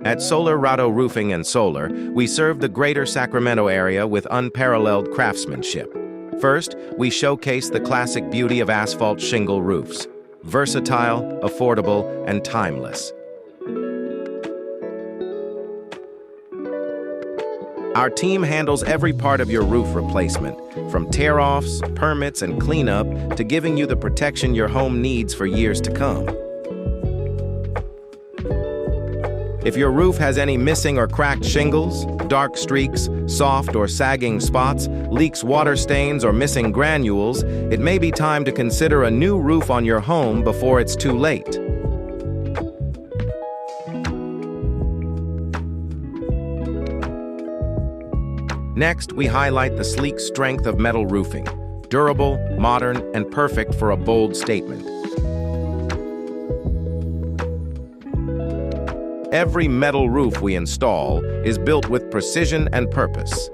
At Solar Roofing and Solar, we serve the greater Sacramento area with unparalleled craftsmanship. First, we showcase the classic beauty of asphalt shingle roofs. Versatile, affordable, and timeless. Our team handles every part of your roof replacement, from tear-offs, permits, and cleanup to giving you the protection your home needs for years to come. If your roof has any missing or cracked shingles, dark streaks, soft or sagging spots, leaks, water stains, or missing granules, it may be time to consider a new roof on your home before it's too late. Next, we highlight the sleek strength of metal roofing. Durable, modern, and perfect for a bold statement. Every metal roof we install is built with precision and purpose.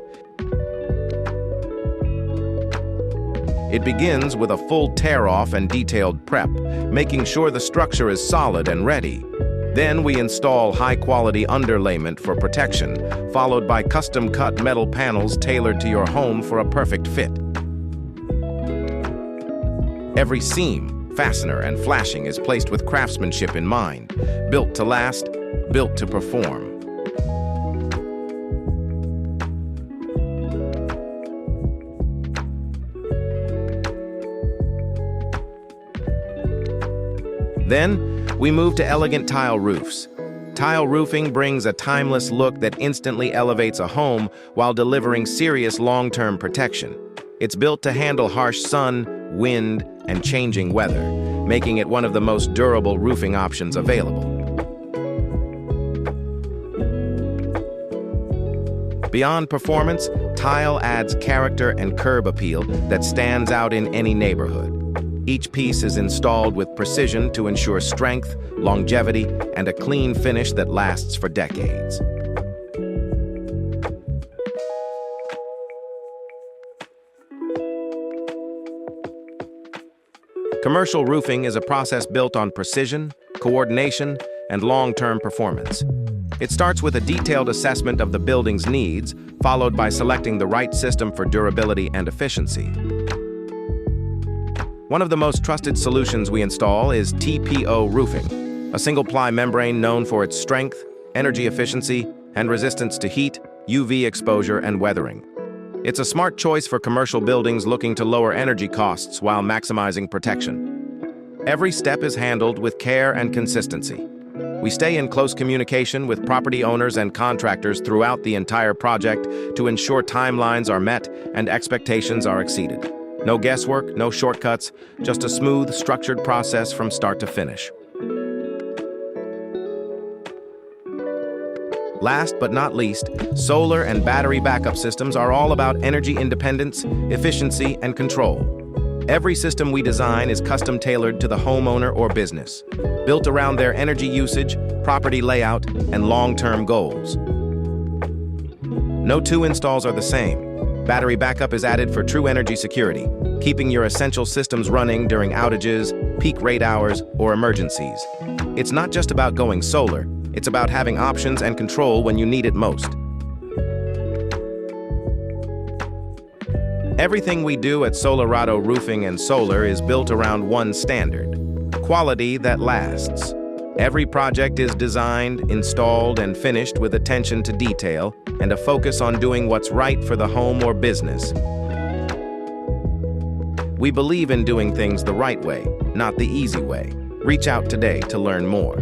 It begins with a full tear-off and detailed prep, making sure the structure is solid and ready. Then we install high-quality underlayment for protection, followed by custom-cut metal panels tailored to your home for a perfect fit. Every seam, fastener, and flashing is placed with craftsmanship in mind, built to last, built to perform. Then, we move to elegant tile roofs. Tile roofing brings a timeless look that instantly elevates a home while delivering serious long-term protection. It's built to handle harsh sun, wind, and changing weather, making it one of the most durable roofing options available. Beyond performance, tile adds character and curb appeal that stands out in any neighborhood. Each piece is installed with precision to ensure strength, longevity, and a clean finish that lasts for decades. Commercial roofing is a process built on precision, coordination, and long-term performance. It starts with a detailed assessment of the building's needs, followed by selecting the right system for durability and efficiency. One of the most trusted solutions we install is TPO roofing, a single-ply membrane known for its strength, energy efficiency, and resistance to heat, UV exposure, and weathering. It's a smart choice for commercial buildings looking to lower energy costs while maximizing protection. Every step is handled with care and consistency. We stay in close communication with property owners and contractors throughout the entire project to ensure timelines are met and expectations are exceeded. No guesswork, no shortcuts, just a smooth, structured process from start to finish. Last but not least, solar and battery backup systems are all about energy independence, efficiency, and control. Every system we design is custom tailored to the homeowner or business, built around their energy usage, property layout, and long-term goals. No two installs are the same. Battery backup is added for true energy security, keeping your essential systems running during outages, peak rate hours, or emergencies. It's not just about going solar, it's about having options and control when you need it most. Everything we do at Solar Roofing and Solar is built around one standard: quality that lasts. Every project is designed, installed, and finished with attention to detail and a focus on doing what's right for the home or business. We believe in doing things the right way, not the easy way. Reach out today to learn more.